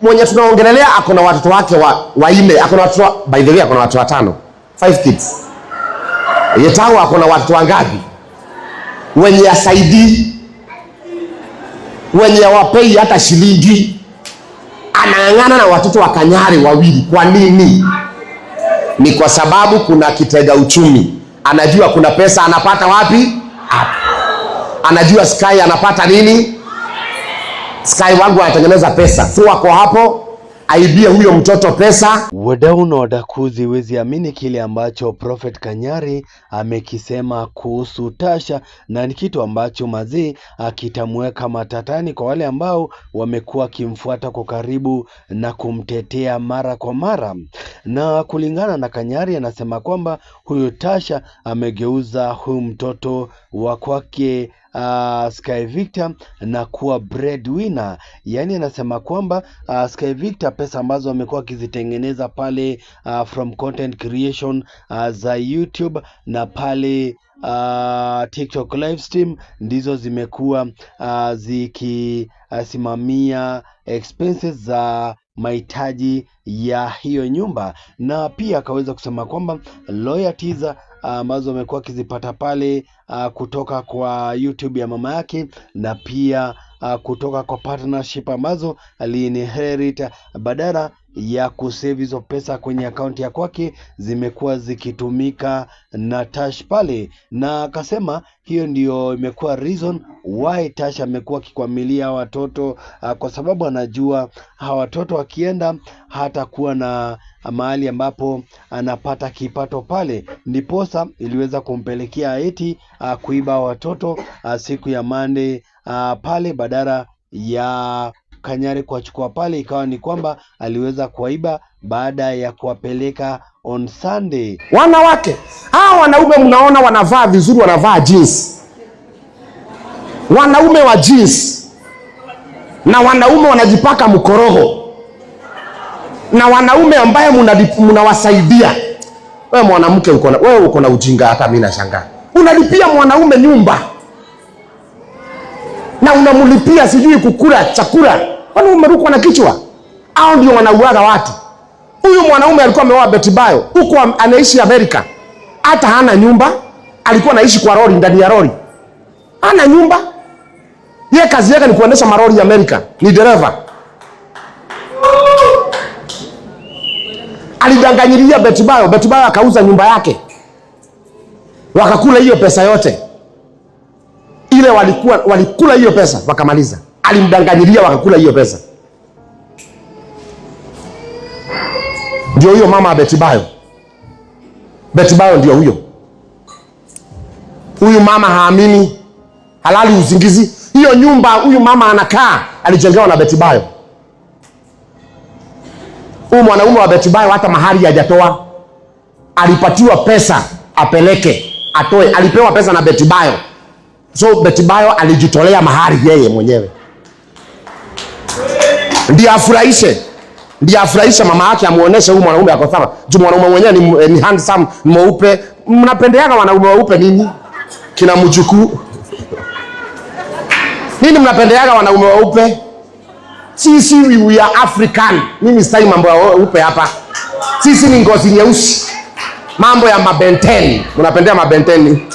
mwenye tunaongelelea ako na watoto wake wanne, ako na watoto, by the way ako na watoto 5, 5 kids. Yetao ako na watoto wangapi? Wenye asaidi, wenye wapei hata shilingi, anang'ang'ana na watoto wa Kanyari 2. Kwa nini? Ni kwa sababu kuna kitega uchumi. Anajua kuna pesa anapata wapi? Hapo. Anajua Sky anapata nini? Sky wangu anatengeneza pesa. Thua kwa hapo, aibie huyo mtoto pesa. Wadau na wadakuzi, wezi amini kile ambacho Prophet Kanyari amekisema kuhusu Tasha, na ni kitu ambacho mazee akitamweka matatani kwa wale ambao wamekuwa kimfuata kwa karibu na kumtetea mara kwa mara. Na kulingana na Kanyari, anasema kwamba huyo Tasha amegeuza huyu mtoto wa kwake Sky Victor na kuwa breadwinner. Yani anasema kwamba Sky Victor pesa ambazo amekuwa akizitengeneza pale from content creation za YouTube na pale TikTok live stream ndizo zimekuwa zikisimamia expenses za mahitaji ya hiyo nyumba. Na pia akaweza kusema kwamba loyalties ambazo amekuwa akizipata pale kutoka kwa YouTube ya mama yake, na pia kutoka kwa partnership ambazo aliinherit badala ya kusave hizo pesa kwenye akaunti ya kwake, zimekuwa zikitumika na Tash pale. Na akasema hiyo ndio imekuwa reason why Tash amekuwa akikwamilia watoto, kwa sababu anajua hawa watoto wakienda hata kuwa na mahali ambapo anapata kipato pale. Ndiposa iliweza kumpelekea eti kuiba watoto siku ya Monday pale, badala ya Kanyari kuwachukua pale, ikawa ni kwamba aliweza kuwaiba baada ya kuwapeleka on Sunday. Wanawake hawa wanaume mnaona wanavaa vizuri, wanavaa jeans, wanaume wa jeans, na wanaume wanajipaka mkorogo, na wanaume ambaye mnawasaidia. Wewe mwanamke uko na ujinga, hata mimi nashangaa. Unalipia mwanaume nyumba na unamlipia sijui kukula chakula. Kwani umerukwa na kichwa? Hao ndio wanauaga watu. Huyu mwanaume alikuwa ameoa Betty Bayo, huko anaishi Amerika. Hata hana nyumba, alikuwa anaishi kwa lori, ndani ya lori. Hana nyumba. Yeye kazi yake ni kuendesha malori ya Amerika, ni dereva. Alidanganyilia Betty Bayo, Betty Bayo akauza nyumba yake. Wakakula hiyo pesa yote. Ile walikula hiyo pesa wakamaliza. Alimdanganyilia wakakula hiyo pesa. Ndio huyo mama wa Betty Bayo. Betty Bayo ndio huyo. Huyu mama haamini, halali usingizi. Hiyo nyumba huyu mama anakaa alijengewa na Betty Bayo. Huyu mwanaume wa Betty Bayo hata mahari hajatoa. Alipatiwa pesa apeleke, atoe. Alipewa pesa na Betty Bayo. So Betty Bayo alijitolea mahari yeye mwenyewe. Ndiye afurahishe mama yake, amuoneshe huyu mwanaume ako sawa. Juu mwanaume mwenyewe ni handsome, ni mweupe. Mnapendeaga wanaume weupe nini? Kina mjukuu. Nini mnapendeaga wanaume weupe? Sisi we are African. Mimi sitaki mambo ya weupe hapa. Sisi ni ngozi nyeusi. Mambo ya mabenteni. Mnapendea mabenteni.